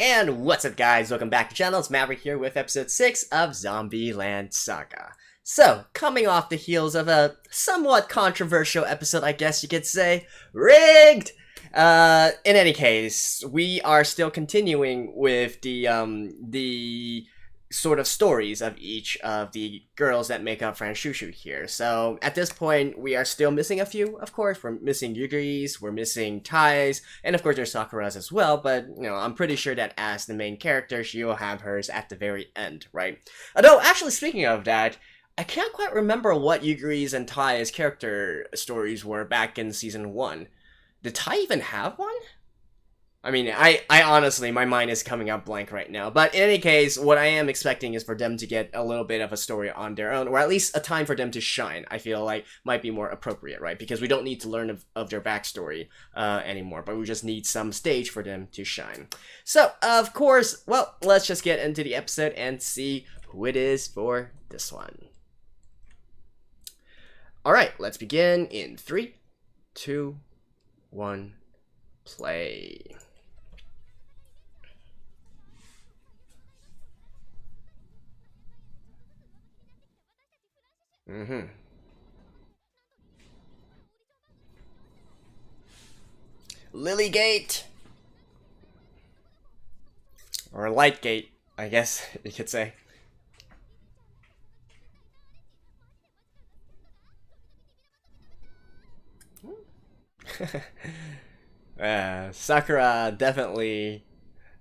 And what's up, guys? Welcome back to the channel. It's Maverick here with episode 6 of Zombieland Saga. So, coming off the heels of a somewhat controversial episode, I guess you could say, rigged! In any case, we are still continuing with the sort of stories of each of the girls that make up Franshushu here. So at this point, we are still missing a few, of course. We're missing Yugiri's, we're missing Tai's, and of course there's Sakura's as well, but, you know, I'm pretty sure that as the main character, she will have hers at the very end, right? Although, actually, speaking of that, I can't quite remember what Yugiri's and Tai's character stories were back in Season 1. Did Tai even have one? I mean, I honestly, my mind is coming up blank right now. But in any case, what I am expecting is for them to get a little bit of a story on their own, or at least a time for them to shine, I feel like might be more appropriate, right? Because we don't need to learn of their backstory anymore, but we just need some stage for them to shine. So, of course, well, let's just get into the episode and see who it is for this one. Alright, let's begin in 3, 2, 1, play. Lilygate! Or Lightgate, I guess you could say. Sakura definitely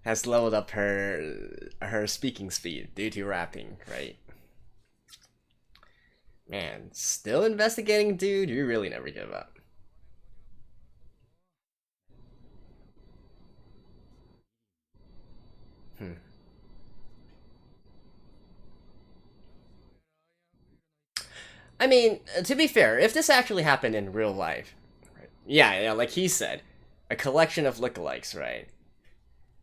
has leveled up her speaking speed due to rapping, right? Man, still investigating, dude? You really never give up. I mean, to be fair, if this actually happened in real life, right? Yeah, like he said, a collection of lookalikes, right?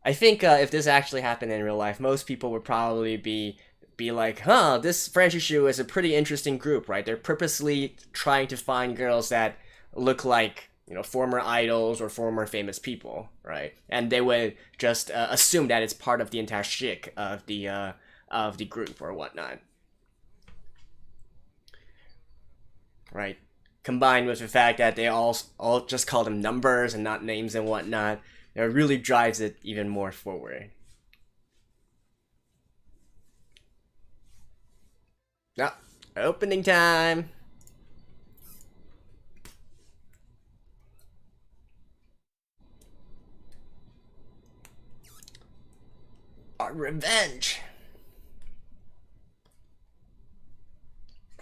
I think if this actually happened in real life, most people would probably be like, huh, this Franshushu is a pretty interesting group, right? They're purposely trying to find girls that look like, you know, former idols or former famous people, right? And they would just assume that it's part of the entire shtick of the group or whatnot, right? Combined with the fact that they all just call them numbers and not names and whatnot, it really drives it even more forward. Ah, opening time. Our revenge.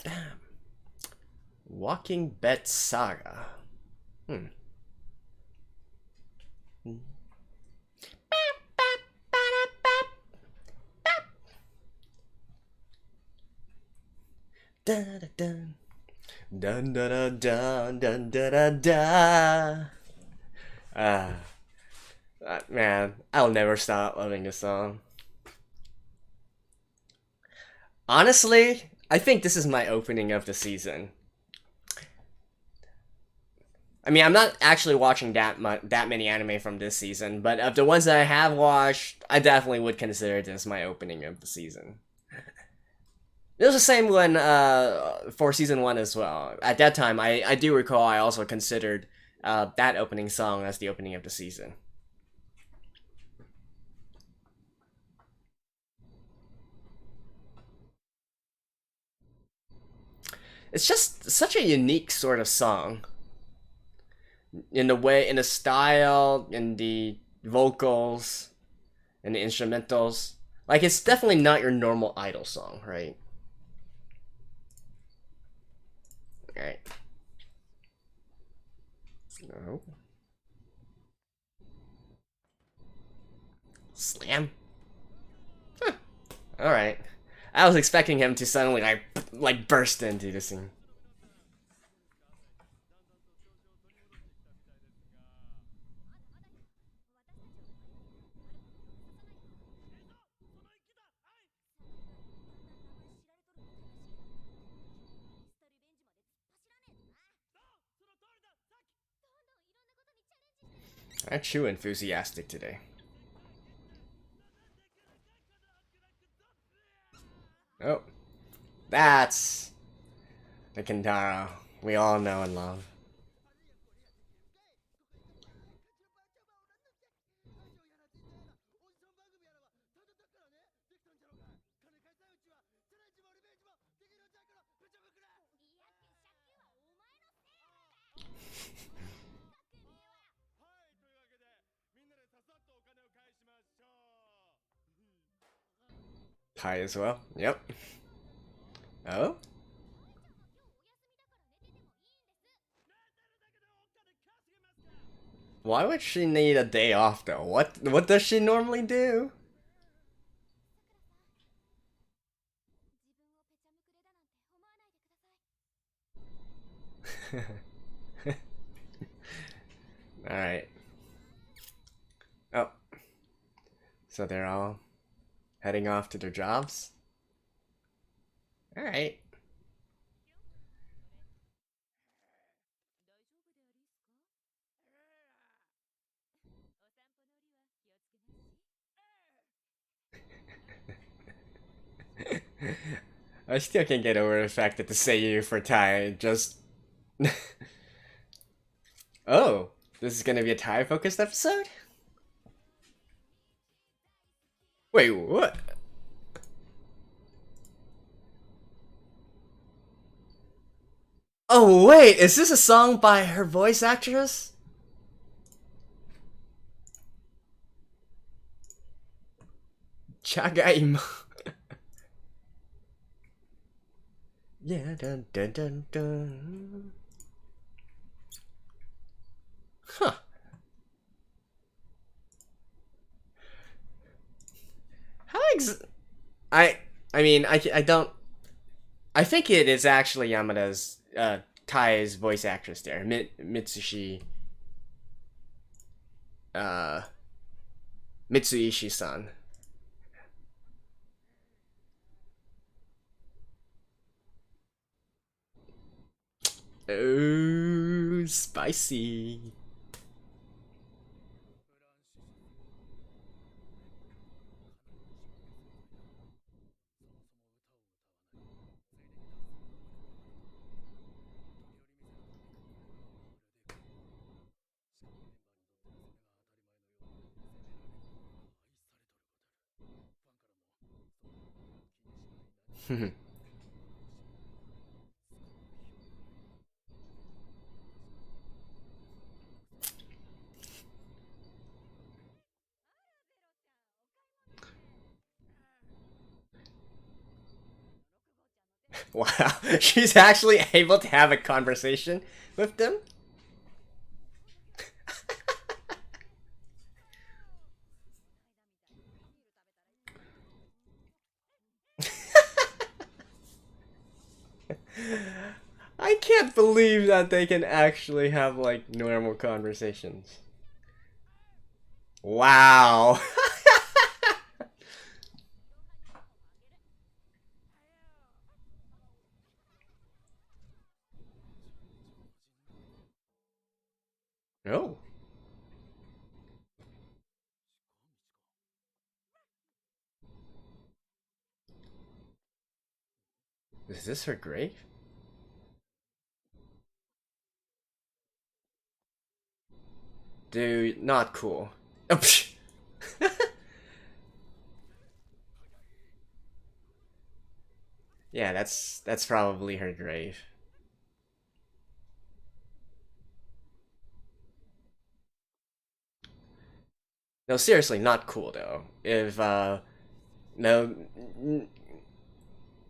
Damn. Walking Bet Saga. Dun dun dun dun dun dun dun dun dun. Man, I'll never stop loving this song. Honestly, I think this is my opening of the season. I mean, I'm not actually watching that many anime from this season, but of the ones that I have watched, I definitely would consider this my opening of the season. It was the same when for season 1 as well. At that time, I do recall I also considered that opening song as the opening of the season. It's just such a unique sort of song. In the way, in the style, in the vocals, and the instrumentals. Like, it's definitely not your normal idol song, right? Alright. No. Slam? Huh. Alright. I was expecting him to suddenly, like burst into the scene. Aren't you enthusiastic today? Oh, that's the Kentaro we all know and love. Tae as well. Yep. Oh? Why would she need a day off though? What does she normally do? Alright. Oh. So they're all heading off to their jobs? Alright. I still can't get over the fact that the seiyuu for Thai just... Oh, this is gonna be a Thai-focused episode? Wait, what? Oh wait, is this a song by her voice actress? Chagaima. Yeah, dun dun dun dun. Huh. How I mean, I don't... I think it is actually Yamada's, Tai's voice actress there. Mitsushi... Mitsuishi-san. Oh, spicy. Wow, she's actually able to have a conversation with them? I can't believe that they can actually have, like, normal conversations. Wow. Oh. Is this her grave? Dude, not cool. Oh, yeah, that's probably her grave. No, seriously, not cool though. If no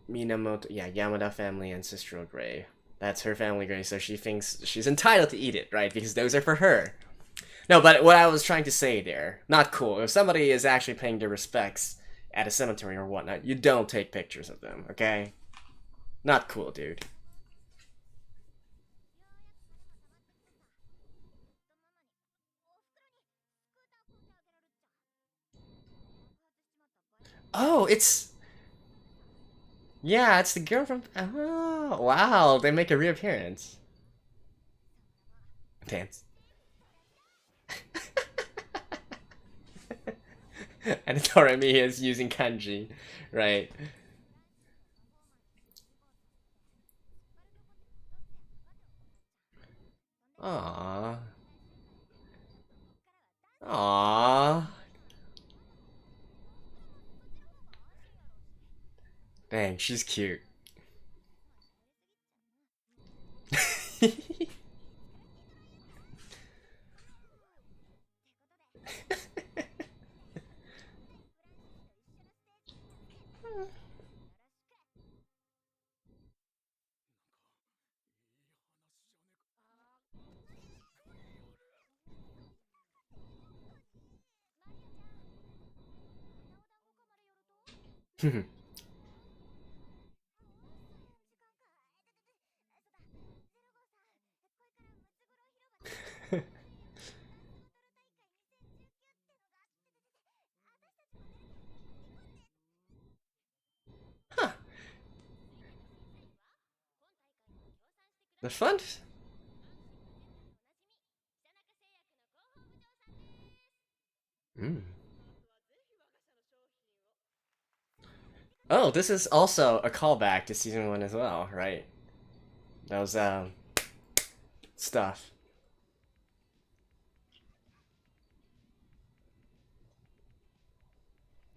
Minamoto, yeah, Yamada family ancestral grave. That's her family grave, so she thinks she's entitled to eat it, right? Because those are for her. No, but what I was trying to say there, not cool. If somebody is actually paying their respects at a cemetery or whatnot, you don't take pictures of them, okay? Not cool, dude. Oh, it's... Yeah, it's the girl from... Oh, wow, they make a reappearance. Dance. And Toremi is using kanji, right? Aww. Aww. Dang, she's cute. Huh. The fun. Mm. Oh, this is also a callback to season 1 as well, right? Those stuff.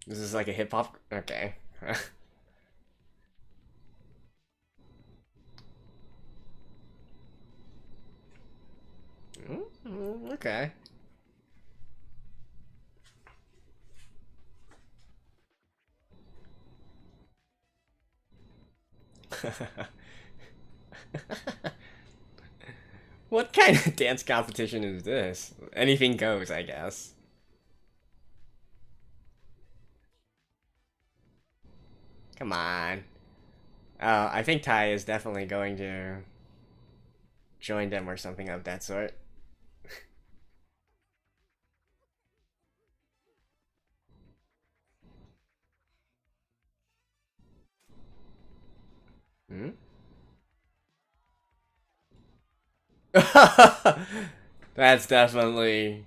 This is like a hip hop. Okay. Okay. What kind of dance competition is this? Anything goes, I guess. Come on. I think Tae is definitely going to join them or something of that sort. Hmm? That's definitely...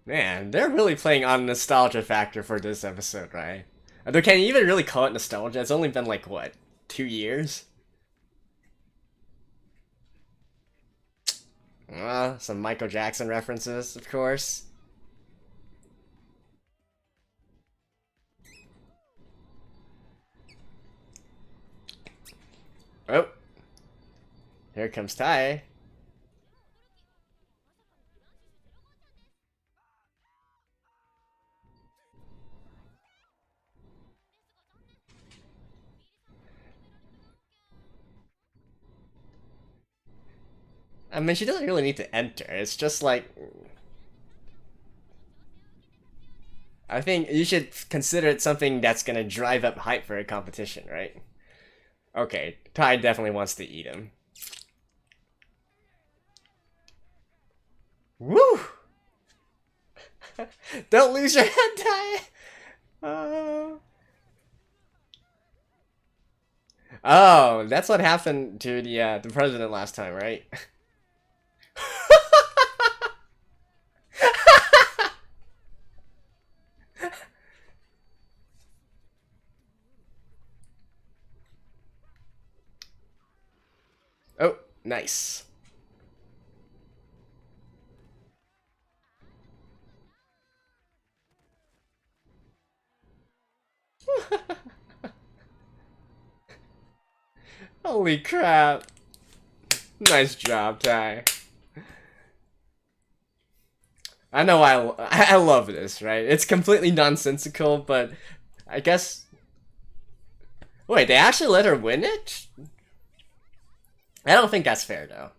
Man, they're really playing on nostalgia factor for this episode, right? Although, can you even really call it nostalgia? It's only been like, what, 2 years? Some Michael Jackson references, of course. Oh. Here comes Tae. I mean, she doesn't really need to enter. It's just like... I think you should consider it something that's gonna drive up hype for a competition, right? Okay, Tae definitely wants to eat him. Woo! Don't lose your head, Tae! Oh, that's what happened to the president last time, right? Oh, nice. Holy crap. Nice job, Tae. I know I love this, right? It's completely nonsensical, but I guess... Wait, they actually let her win it? I don't think that's fair, though.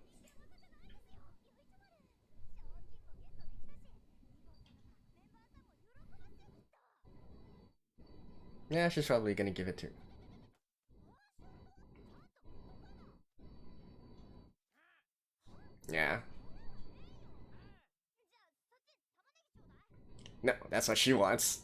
Yeah, she's probably gonna give it to... Yeah. No, that's what she wants.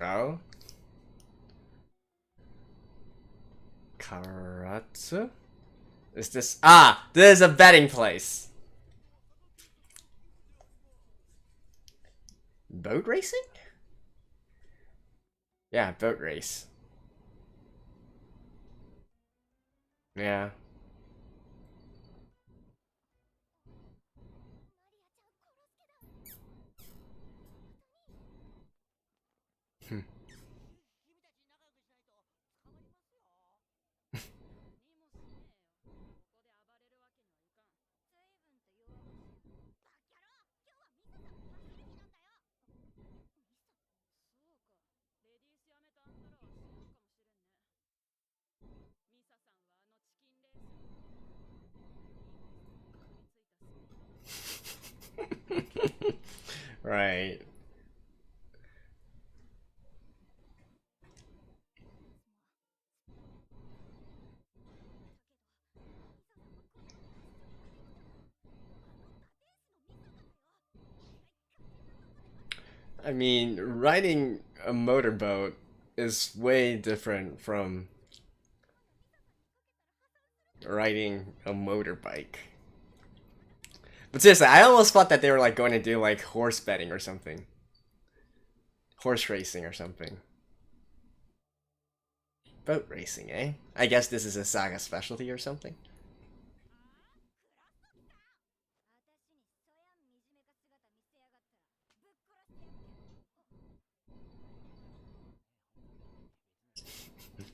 Oh. Karatsu? Is this... Ah! This is a betting place. Boat racing? Yeah, boat race. Yeah. Hmm. Right. I mean, riding a motorboat is way different from riding a motorbike. But seriously, I almost thought that they were like going to do like horse betting or something. Horse racing or something. Boat racing, eh? I guess this is a Saga specialty or something.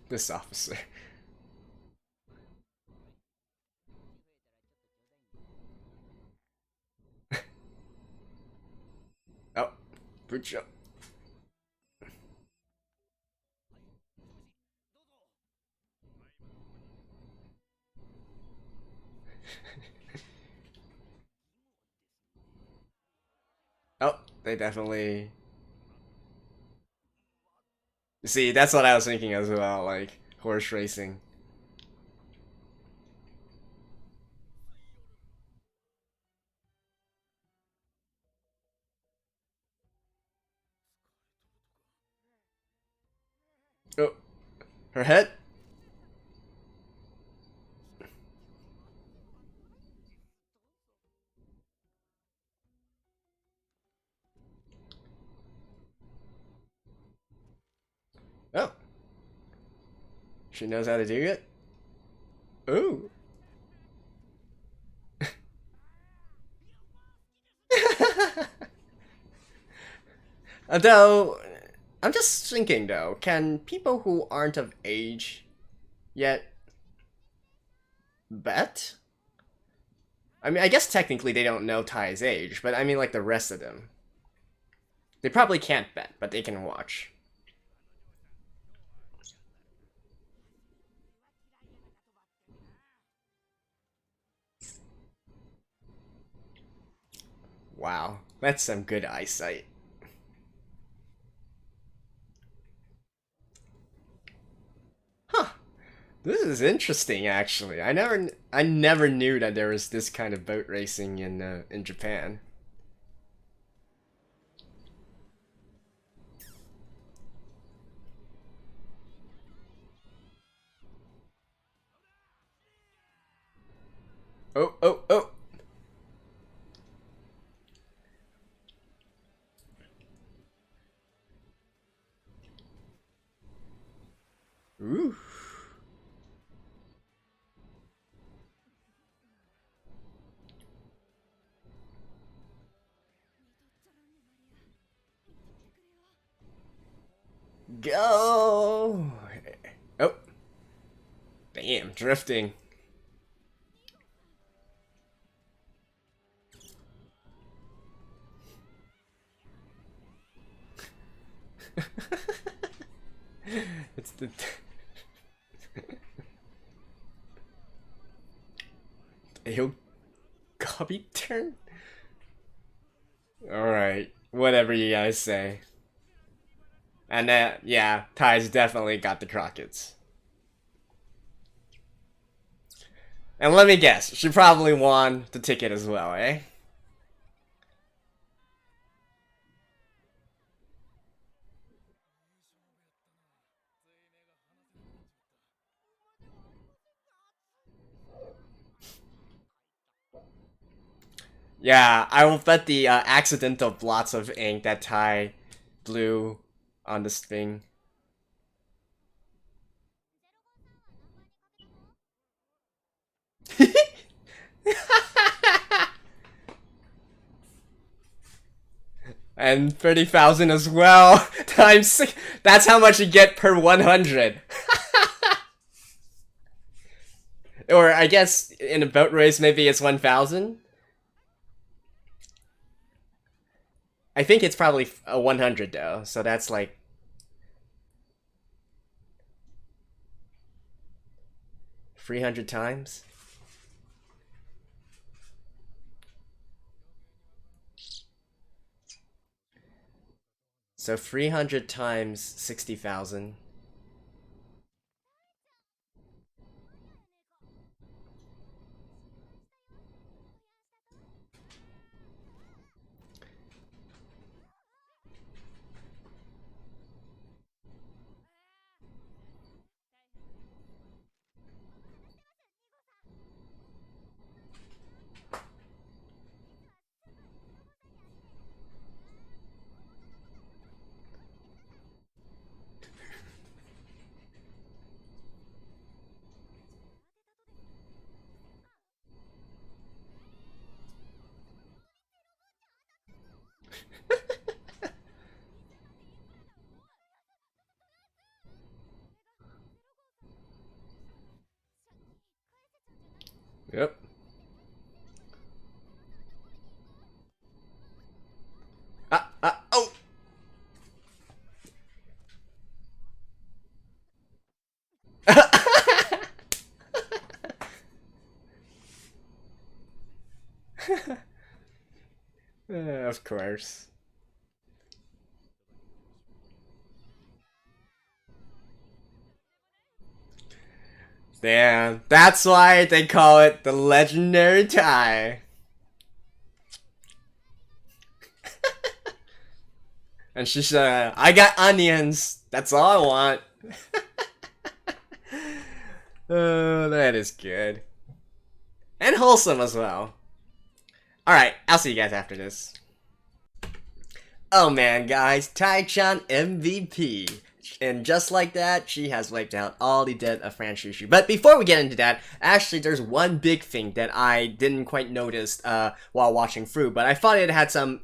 This officer. Oh, Pucho. Oh, they definitely... See, that's what I was thinking as well, like, horse racing. Oh, her head? Oh. She knows how to do it? Ooh. Though, I'm just thinking though, can people who aren't of age yet bet? I mean, I guess technically they don't know Ty's age, but I mean like the rest of them. They probably can't bet, but they can watch. Wow, that's some good eyesight. Huh. This is interesting, actually. I never knew that there was this kind of boat racing in Japan. Oh, oh, oh. Ooh. Go. Oh. Damn, drifting. It's the Ayo Copy turn? Alright, whatever you guys say. And yeah, Ty's definitely got the Crockett's. And let me guess, she probably won the ticket as well, eh? Yeah, I will bet the accidental blots of ink that Ty blew on this thing. And 30,000 as well, times 6. That's how much you get per 100. Or I guess in a boat race, maybe it's 1,000. I think it's probably a 100 though, so that's like 300 times. So 300 times 60,000. Yep. Oh! Of course. Damn, that's why they call it the legendary tie. And she said, I got onions. That's all I want. Oh, that is good. And wholesome as well. Alright, I'll see you guys after this. Oh man, guys, Tai-chan MVP. And just like that, she has wiped out all the dead of Franchushu. But before we get into that, actually there's one big thing that I didn't quite notice while watching through, but I thought it had some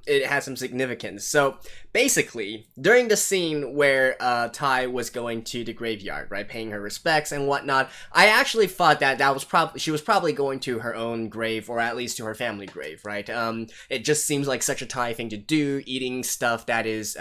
significance. So basically, during the scene where Tai was going to the graveyard, right, paying her respects and whatnot, I actually thought that she was probably going to her own grave, or at least to her family grave, right? It just seems like such a Tai thing to do, eating stuff that is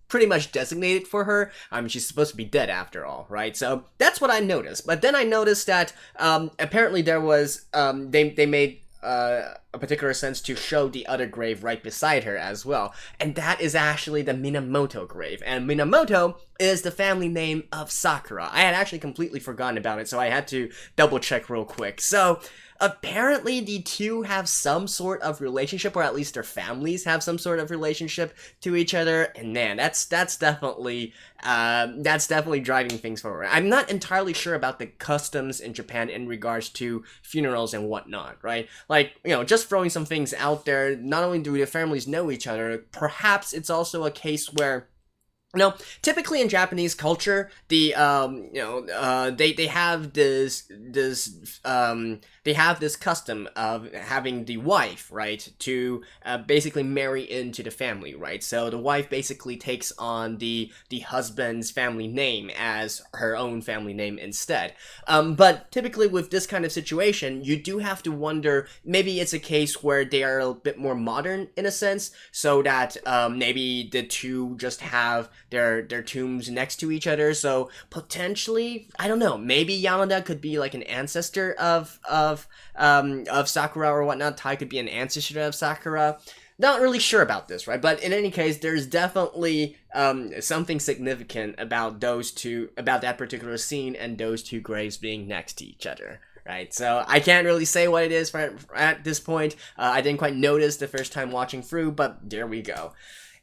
pretty much designated for her. I mean, she's supposed to be dead after all, right? So that's what I noticed. But then I noticed that apparently there was they made a particular sense to show the other grave right beside her as well, and that is actually the Minamoto grave. And Minamoto is the family name of Sakura. I had actually completely forgotten about it, so I had to double check real quick. So apparently the two have some sort of relationship, or at least their families have some sort of relationship to each other, and man, that's definitely driving things forward. I'm not entirely sure about the customs in Japan in regards to funerals and whatnot, right? Like, you know, just throwing some things out there, not only do the families know each other, perhaps it's also a case where, no, typically in Japanese culture, the they have this custom of having the wife, right, to basically marry into the family, right? So the wife basically takes on the husband's family name as her own family name instead. But typically with this kind of situation, you do have to wonder, maybe it's a case where they are a bit more modern in a sense, so that maybe the two just have their tombs next to each other. So potentially, I don't know, maybe Yamada could be like an ancestor of Sakura or whatnot. Tai could be an ancestor of Sakura. Not really sure about this, right? But in any case, there's definitely something significant about that particular scene and those two graves being next to each other. Right, so I can't really say what it is at this point. I didn't quite notice the first time watching through, but there we go.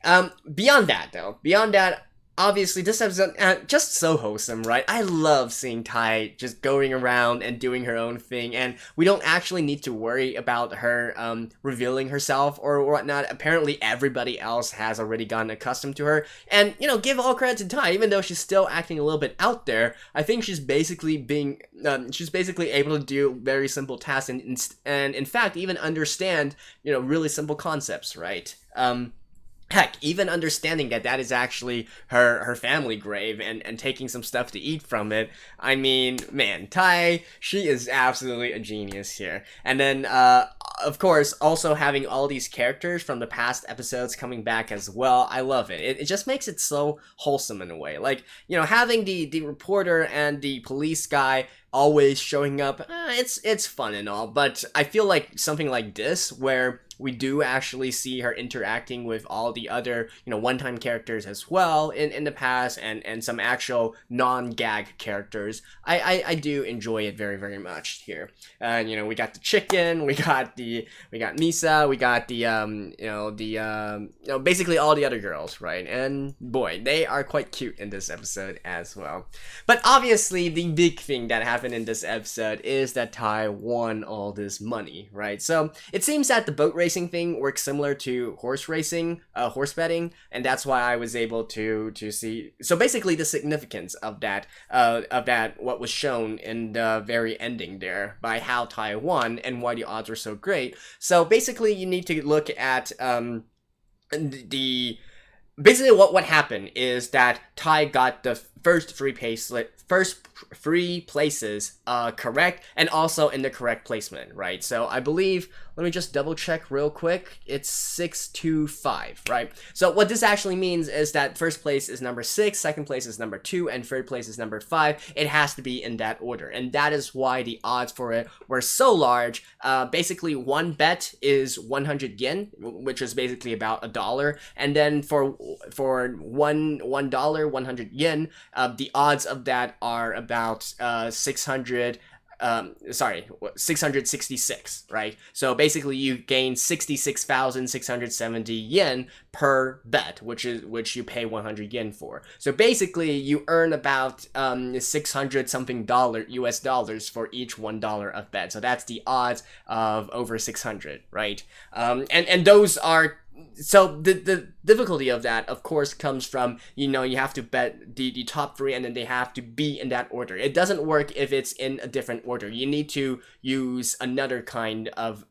Beyond that, obviously this episode, just so wholesome, right? I love seeing Tai just going around and doing her own thing, and we don't actually need to worry about her revealing herself or whatnot. Apparently everybody else has already gotten accustomed to her, and, you know, give all credit to Tai, even though she's still acting a little bit out there. I think she's basically able to do very simple tasks and in fact even understand, you know, really simple concepts, right? Heck, even understanding that is actually her family grave and taking some stuff to eat from it. I mean, man, Tai, she is absolutely a genius here. And then, of course, also having all these characters from the past episodes coming back as well. I love it. It just makes it so wholesome in a way. Like, you know, having the reporter and the police guy always showing up, it's fun and all, but I feel like something like this, where we do actually see her interacting with all the other, you know, one-time characters as well in the past, and some actual non-gag characters, I do enjoy it very, very much here. And, you know, we got the chicken, we got Misa, we got the basically all the other girls, right? And boy, they are quite cute in this episode as well. But obviously, the big thing that happened in this episode is that Tai won all this money, right? So it seems that the boat racing thing works similar to horse racing, horse betting, and that's why I was able to see. So basically, the significance of that, what was shown in the very ending there, by how Tai won and why the odds were so great. So basically, you need to look at basically what happened is that Tai got the first three places correct, and also in the correct placement, right? So I believe, let me just double check real quick, it's 625, right? So what this actually means is that first place is number 6, second place is number 2, and third place is number 5. It has to be in that order, and that is why the odds for it were so large. Basically, one bet is 100 yen, which is basically about $1, and then for $1, 100 yen, the odds of that are about 666, right? So basically you gain 66,670 yen per bet, which you pay 100 yen for. So basically you earn about 600 something US dollars for each $1 of bet. So that's the odds of over 600, right? And those are, so the difficulty of that, of course, comes from, you know, you have to bet the top 3, and then they have to be in that order. It doesn't work if it's in a different order. You need to use another kind of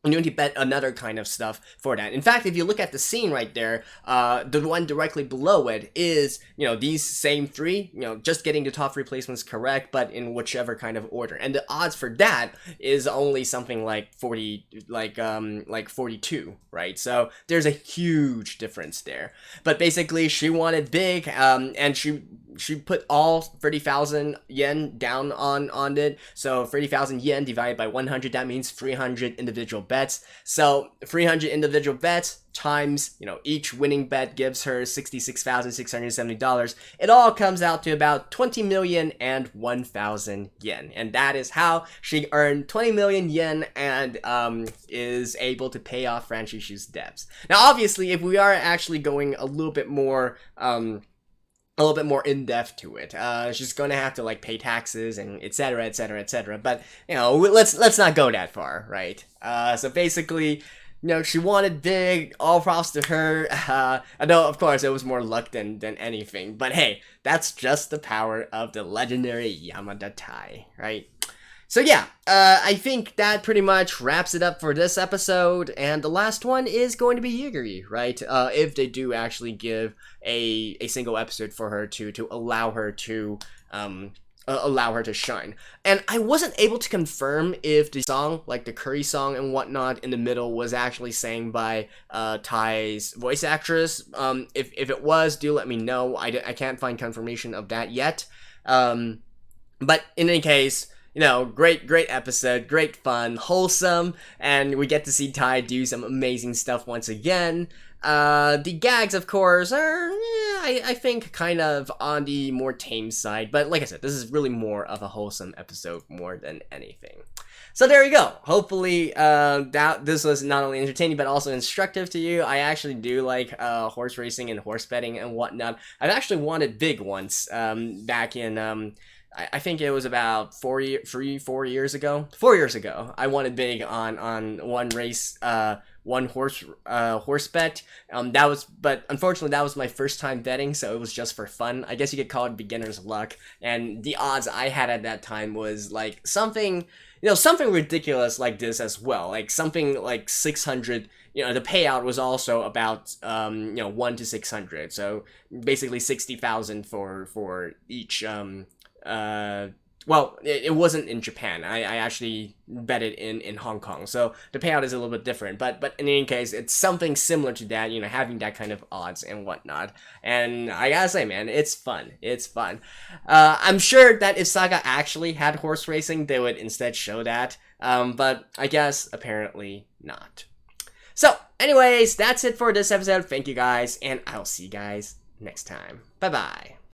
you need to bet another kind of stuff for that. In fact, if you look at the scene right there, the one directly below it is, you know, these same 3, you know, just getting the top 3 placements correct, but in whichever kind of order. And the odds for that is only something like 42, right? So there's a huge difference there. But basically, she wanted big, and she put all 30,000 yen down on it. So 30,000 yen divided by 100, that means 300 individual bets. So 300 individual bets times, you know, each winning bet gives her $66,670. It all comes out to about 20,001,000 yen. And that is how she earned 20 million yen and is able to pay off Franchishu's debts. Now, obviously, if we are actually going a little bit more in-depth to it, she's gonna have to, like, pay taxes and etc, etc, etc, but, you know, let's not go that far, right? So basically, you know, she wanted big, all props to her. I know, of course, it was more luck than anything, but hey, that's just the power of the legendary Yamada Tae, right? So yeah, I think that pretty much wraps it up for this episode, and the last one is going to be Yigiri, right? If they do actually give a single episode for her to allow her to shine. And I wasn't able to confirm if the song, like the curry song and whatnot in the middle, was actually sang by Tai's voice actress. If it was, do let me know. I can't find confirmation of that yet. But in any case, you know, great episode, great fun, wholesome, and we get to see Tai do some amazing stuff once again. The gags, of course, are, I think, kind of on the more tame side. But like I said, this is really more of a wholesome episode more than anything. So there you go. Hopefully, this was not only entertaining but also instructive to you. I actually do like horse racing and horse betting and whatnot. I've actually won it big once back in I think it was about 4 years ago. 4 years ago, I won it big on one race, one horse bet. But unfortunately that was my first time betting, so it was just for fun. I guess you could call it beginner's luck. And the odds I had at that time was like something ridiculous like this as well. Like something like 600. The payout was also about 1 to 600. So basically 60,000 for each. Well, it wasn't in Japan. I actually bet it in Hong Kong, so the payout is a little bit different. But in any case, it's something similar to that. Having that kind of odds and whatnot. And I gotta say, man, it's fun. It's fun. I'm sure that if Saga actually had horse racing, they would instead show that. But I guess apparently not. So, anyways, that's it for this episode. Thank you guys, and I'll see you guys next time. Bye bye.